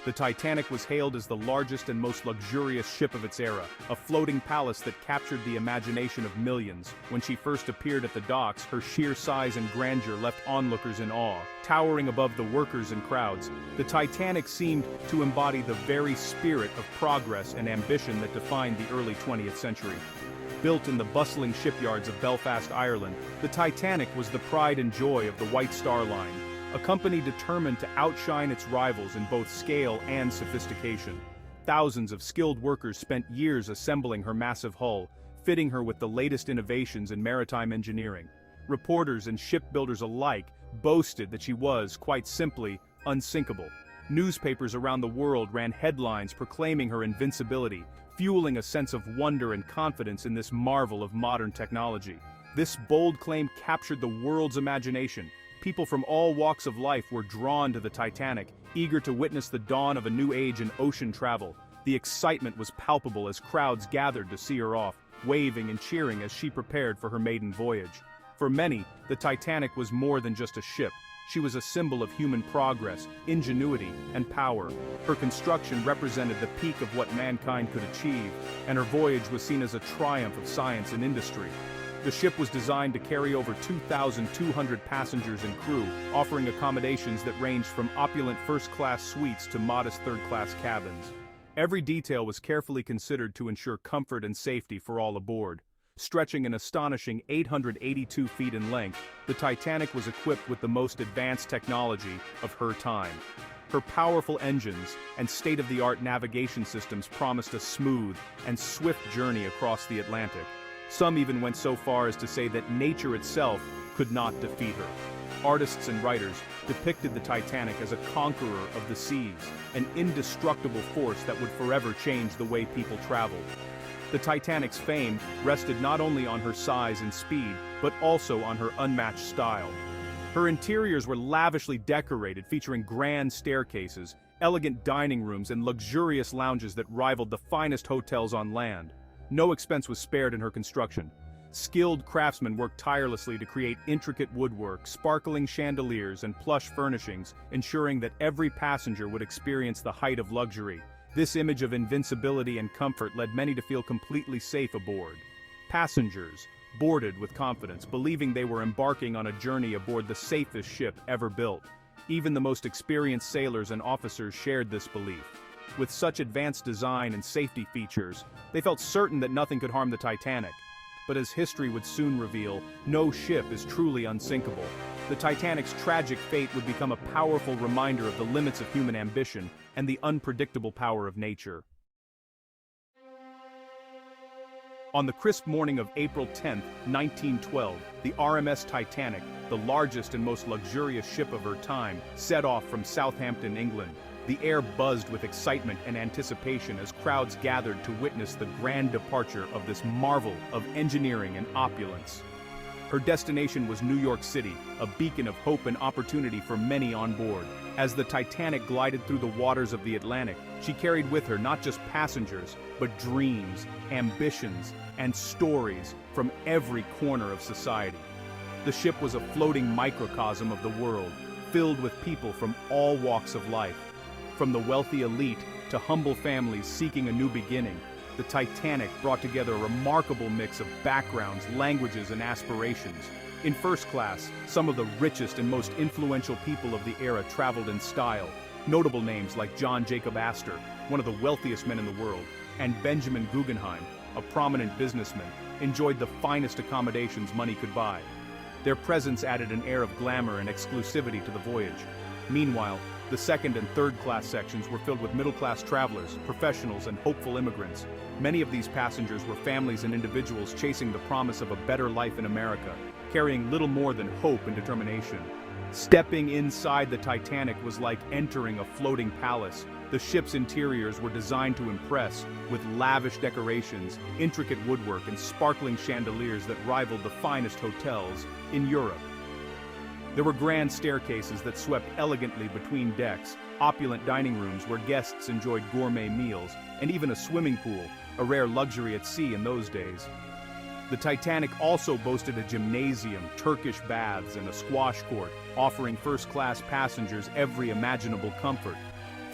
The Titanic was hailed as the largest and most luxurious ship of its era, a floating palace that captured the imagination of millions. When she first appeared at the docks, her sheer size and grandeur left onlookers in awe. Towering above the workers and crowds, the Titanic seemed to embody the very spirit of progress and ambition that defined the early 20th century. Built in the bustling shipyards of Belfast, Ireland, the Titanic was the pride and joy of the White Star Line, a company determined to outshine its rivals in both scale and sophistication. Thousands of skilled workers spent years assembling her massive hull, fitting her with the latest innovations in maritime engineering. Reporters and shipbuilders alike boasted that she was, quite simply, unsinkable. Newspapers around the world ran headlines proclaiming her invincibility, fueling a sense of wonder and confidence in this marvel of modern technology. This bold claim captured the world's imagination. People from all walks of life were drawn to the Titanic, eager to witness the dawn of a new age in ocean travel. The excitement was palpable as crowds gathered to see her off, waving and cheering as she prepared for her maiden voyage. For many, the Titanic was more than just a ship. She was a symbol of human progress, ingenuity, and power. Her construction represented the peak of what mankind could achieve, and her voyage was seen as a triumph of science and industry. The ship was designed to carry over 2,200 passengers and crew, offering accommodations that ranged from opulent first-class suites to modest third-class cabins. Every detail was carefully considered to ensure comfort and safety for all aboard. Stretching an astonishing 882 feet in length, the Titanic was equipped with the most advanced technology of her time. Her powerful engines and state-of-the-art navigation systems promised a smooth and swift journey across the Atlantic. Some even went so far as to say that nature itself could not defeat her. Artists and writers depicted the Titanic as a conqueror of the seas, an indestructible force that would forever change the way people traveled. The Titanic's fame rested not only on her size and speed, but also on her unmatched style. Her interiors were lavishly decorated, featuring grand staircases, elegant dining rooms, and luxurious lounges that rivaled the finest hotels on land. No expense was spared in her construction. Skilled craftsmen worked tirelessly to create intricate woodwork, sparkling chandeliers, and plush furnishings, ensuring that every passenger would experience the height of luxury. This image of invincibility and comfort led many to feel completely safe aboard. Passengers boarded with confidence, believing they were embarking on a journey aboard the safest ship ever built. Even the most experienced sailors and officers shared this belief. With such advanced design and safety features, they felt certain that nothing could harm the Titanic. But as history would soon reveal, no ship is truly unsinkable. The Titanic's tragic fate would become a powerful reminder of the limits of human ambition and the unpredictable power of nature. On the crisp morning of April 10, 1912, the RMS Titanic, the largest and most luxurious ship of her time, set off from Southampton, England. The air buzzed with excitement and anticipation as crowds gathered to witness the grand departure of this marvel of engineering and opulence. Her destination was New York City, a beacon of hope and opportunity for many on board. As the Titanic glided through the waters of the Atlantic, she carried with her not just passengers, but dreams, ambitions, and stories from every corner of society. The ship was a floating microcosm of the world, filled with people from all walks of life. From the wealthy elite to humble families seeking a new beginning, the Titanic brought together a remarkable mix of backgrounds, languages, and aspirations. In first class, some of the richest and most influential people of the era traveled in style. Notable names like John Jacob Astor, one of the wealthiest men in the world, and Benjamin Guggenheim, a prominent businessman, enjoyed the finest accommodations money could buy. Their presence added an air of glamour and exclusivity to the voyage. Meanwhile, the second and third class sections were filled with middle-class travelers, professionals, and hopeful immigrants. Many of these passengers were families and individuals chasing the promise of a better life in America, carrying little more than hope and determination. Stepping inside the Titanic was like entering a floating palace. The ship's interiors were designed to impress, with lavish decorations, intricate woodwork, and sparkling chandeliers that rivaled the finest hotels in Europe. There were grand staircases that swept elegantly between decks, opulent dining rooms where guests enjoyed gourmet meals, and even a swimming pool, a rare luxury at sea in those days. The Titanic also boasted a gymnasium, Turkish baths, and a squash court, offering first-class passengers every imaginable comfort.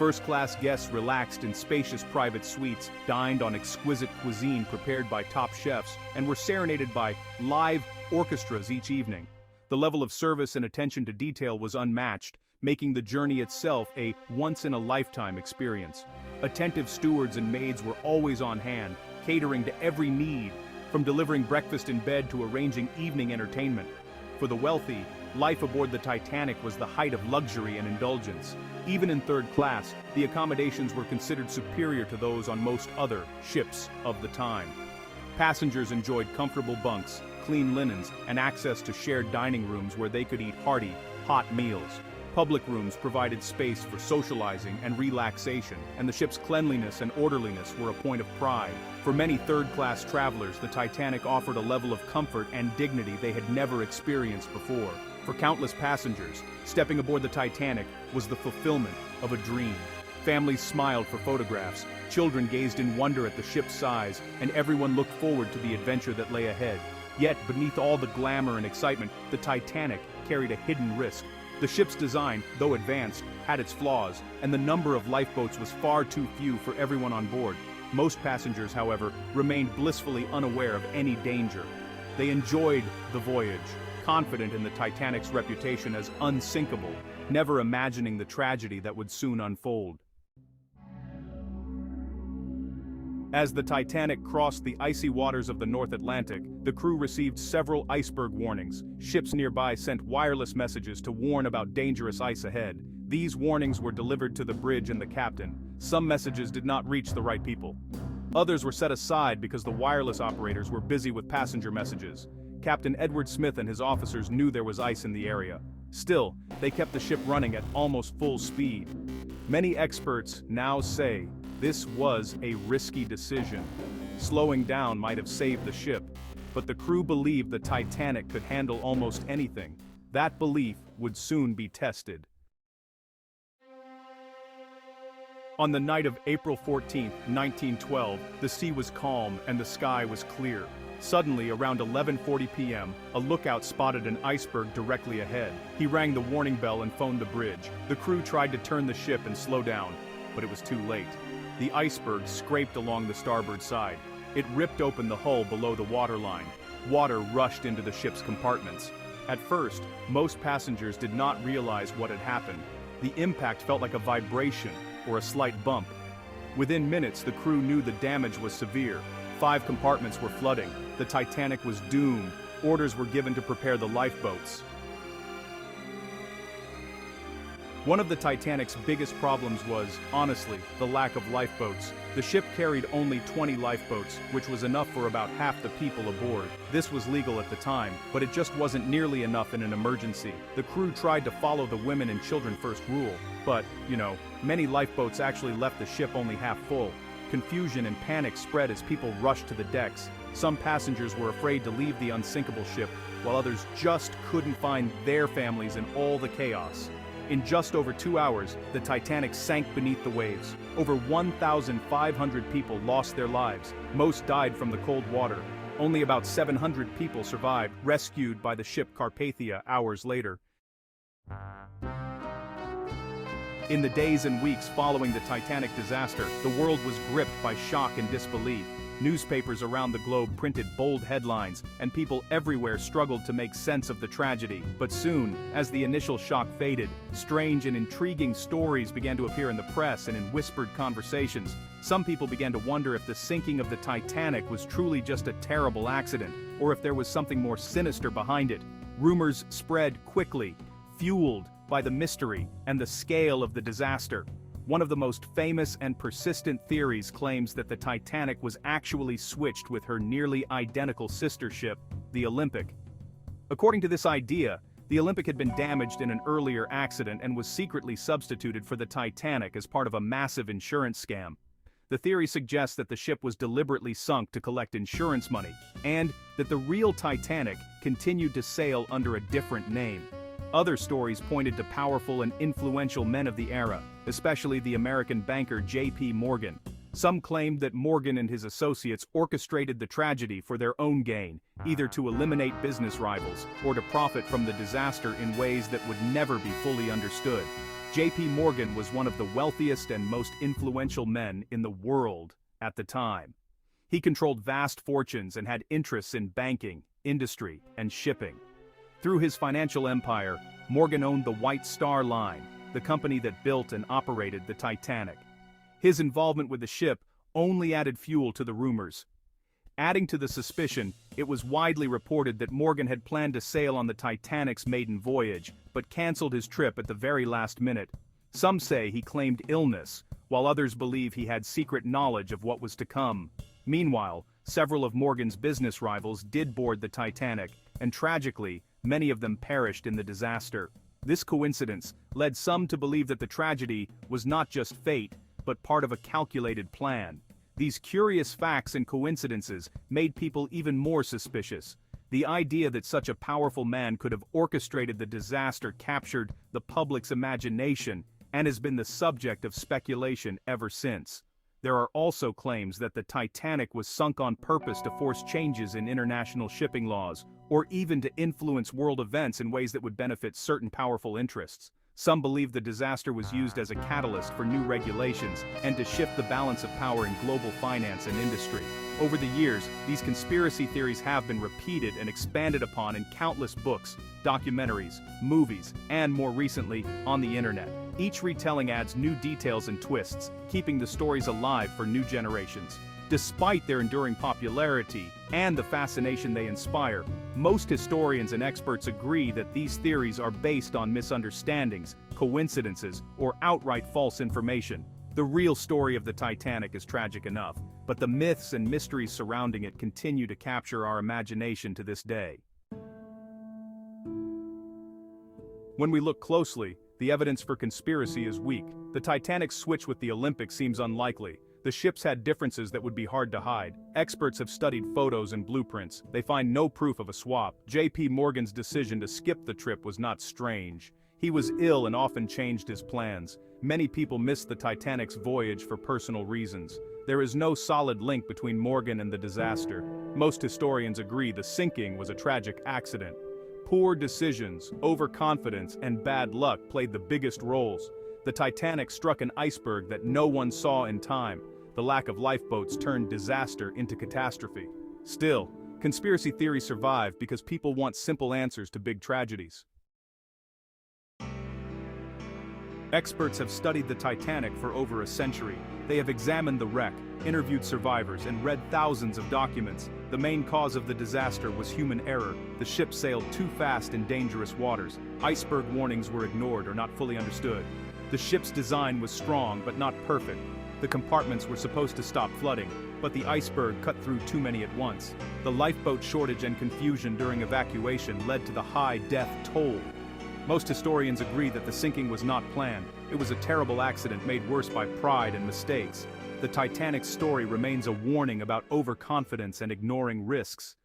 First-class guests relaxed in spacious private suites, dined on exquisite cuisine prepared by top chefs, and were serenaded by live orchestras each evening. The level of service and attention to detail was unmatched, making the journey itself a once-in-a-lifetime experience. Attentive stewards and maids were always on hand, catering to every need, from delivering breakfast in bed to arranging evening entertainment. For the wealthy, life aboard the Titanic was the height of luxury and indulgence. Even in third class, the accommodations were considered superior to those on most other ships of the time. Passengers enjoyed comfortable bunks, clean linens, and access to shared dining rooms where they could eat hearty, hot meals. Public rooms provided space for socializing and relaxation, and the ship's cleanliness and orderliness were a point of pride. For many third-class travelers, the Titanic offered a level of comfort and dignity they had never experienced before. For countless passengers, stepping aboard the Titanic was the fulfillment of a dream. Families smiled for photographs, children gazed in wonder at the ship's size, and everyone looked forward to the adventure that lay ahead. Yet, beneath all the glamour and excitement, the Titanic carried a hidden risk. The ship's design, though advanced, had its flaws, and the number of lifeboats was far too few for everyone on board. Most passengers, however, remained blissfully unaware of any danger. They enjoyed the voyage, confident in the Titanic's reputation as unsinkable, never imagining the tragedy that would soon unfold. As the Titanic crossed the icy waters of the North Atlantic, the crew received several iceberg warnings. Ships nearby sent wireless messages to warn about dangerous ice ahead. These warnings were delivered to the bridge and the captain. Some messages did not reach the right people. Others were set aside because the wireless operators were busy with passenger messages. Captain Edward Smith and his officers knew there was ice in the area. Still, they kept the ship running at almost full speed. Many experts now say this was a risky decision. Slowing down might have saved the ship, but the crew believed the Titanic could handle almost anything. That belief would soon be tested. On the night of April 14, 1912, the sea was calm and the sky was clear. Suddenly, around 11:40 p.m., a lookout spotted an iceberg directly ahead. He rang the warning bell and phoned the bridge. The crew tried to turn the ship and slow down, but it was too late. The iceberg scraped along the starboard side. It ripped open the hull below the waterline. Water rushed into the ship's compartments. At first, most passengers did not realize what had happened. The impact felt like a vibration or a slight bump. Within minutes, the crew knew the damage was severe. 5 compartments were flooding. The Titanic was doomed. Orders were given to prepare the lifeboats. One of the Titanic's biggest problems was, honestly, the lack of lifeboats. The ship carried only 20 lifeboats, which was enough for about half the people aboard. This was legal at the time, but it just wasn't nearly enough in an emergency. The crew tried to follow the women and children first rule, but, many lifeboats actually left the ship only half full. Confusion and panic spread as people rushed to the decks. Some passengers were afraid to leave the unsinkable ship, while others just couldn't find their families in all the chaos. In just over 2 hours, the Titanic sank beneath the waves. Over 1,500 people lost their lives. Most died from the cold water. Only about 700 people survived, rescued by the ship Carpathia hours later. In the days and weeks following the Titanic disaster, the world was gripped by shock and disbelief. Newspapers around the globe printed bold headlines, and people everywhere struggled to make sense of the tragedy. But soon, as the initial shock faded, strange and intriguing stories began to appear in the press and in whispered conversations. Some people began to wonder if the sinking of the Titanic was truly just a terrible accident, or if there was something more sinister behind it. Rumors spread quickly, fueled by the mystery and the scale of the disaster. One of the most famous and persistent theories claims that the Titanic was actually switched with her nearly identical sister ship, the Olympic. According to this idea, the Olympic had been damaged in an earlier accident and was secretly substituted for the Titanic as part of a massive insurance scam. The theory suggests that the ship was deliberately sunk to collect insurance money, and that the real Titanic continued to sail under a different name. Other stories pointed to powerful and influential men of the era, especially the American banker J.P. Morgan. Some claimed that Morgan and his associates orchestrated the tragedy for their own gain, either to eliminate business rivals or to profit from the disaster in ways that would never be fully understood. J.P. Morgan was one of the wealthiest and most influential men in the world at the time. He controlled vast fortunes and had interests in banking, industry, and shipping. Through his financial empire, Morgan owned the White Star Line, the company that built and operated the Titanic. His involvement with the ship only added fuel to the rumors. Adding to the suspicion, it was widely reported that Morgan had planned to sail on the Titanic's maiden voyage, but canceled his trip at the very last minute. Some say he claimed illness, while others believe he had secret knowledge of what was to come. Meanwhile, several of Morgan's business rivals did board the Titanic, and tragically, many of them perished in the disaster. This coincidence led some to believe that the tragedy was not just fate, but part of a calculated plan. These curious facts and coincidences made people even more suspicious. The idea that such a powerful man could have orchestrated the disaster captured the public's imagination and has been the subject of speculation ever since. There are also claims that the Titanic was sunk on purpose to force changes in international shipping laws, or even to influence world events in ways that would benefit certain powerful interests. Some believe the disaster was used as a catalyst for new regulations and to shift the balance of power in global finance and industry. Over the years, these conspiracy theories have been repeated and expanded upon in countless books, documentaries, movies, and more recently, on the internet. Each retelling adds new details and twists, keeping the stories alive for new generations. Despite their enduring popularity and the fascination they inspire, most historians and experts agree that these theories are based on misunderstandings, coincidences, or outright false information. The real story of the Titanic is tragic enough, but the myths and mysteries surrounding it continue to capture our imagination to this day. When we look closely, the evidence for conspiracy is weak. The Titanic's switch with the Olympics seems unlikely. The ships had differences that would be hard to hide. Experts have studied photos and blueprints. They find no proof of a swap. J.P. Morgan's decision to skip the trip was not strange. He was ill and often changed his plans. Many people missed the Titanic's voyage for personal reasons. There is no solid link between Morgan and the disaster. Most historians agree the sinking was a tragic accident. Poor decisions, overconfidence, and bad luck played the biggest roles. The Titanic struck an iceberg that no one saw in time. The lack of lifeboats turned disaster into catastrophe. Still, conspiracy theories survive because people want simple answers to big tragedies. Experts have studied the Titanic for over a century. They have examined the wreck, interviewed survivors, and read thousands of documents. The main cause of the disaster was human error. The ship sailed too fast in dangerous waters. Iceberg warnings were ignored or not fully understood. The ship's design was strong but not perfect. The compartments were supposed to stop flooding, but the iceberg cut through too many at once. The lifeboat shortage and confusion during evacuation led to the high death toll. Most historians agree that the sinking was not planned. It was a terrible accident made worse by pride and mistakes. The Titanic's story remains a warning about overconfidence and ignoring risks.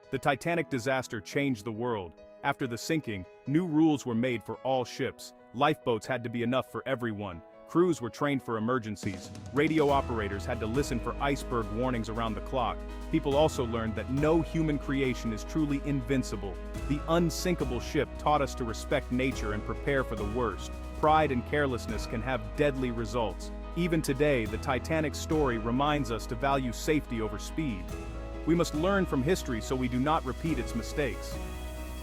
The Titanic disaster changed the world. After the sinking, new rules were made for all ships. Lifeboats had to be enough for everyone. Crews were trained for emergencies. Radio operators had to listen for iceberg warnings around the clock. People also learned that no human creation is truly invincible. The unsinkable ship taught us to respect nature and prepare for the worst. Pride and carelessness can have deadly results. Even today, the Titanic's story reminds us to value safety over speed. We must learn from history so we do not repeat its mistakes.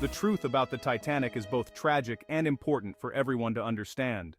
The truth about the Titanic is both tragic and important for everyone to understand.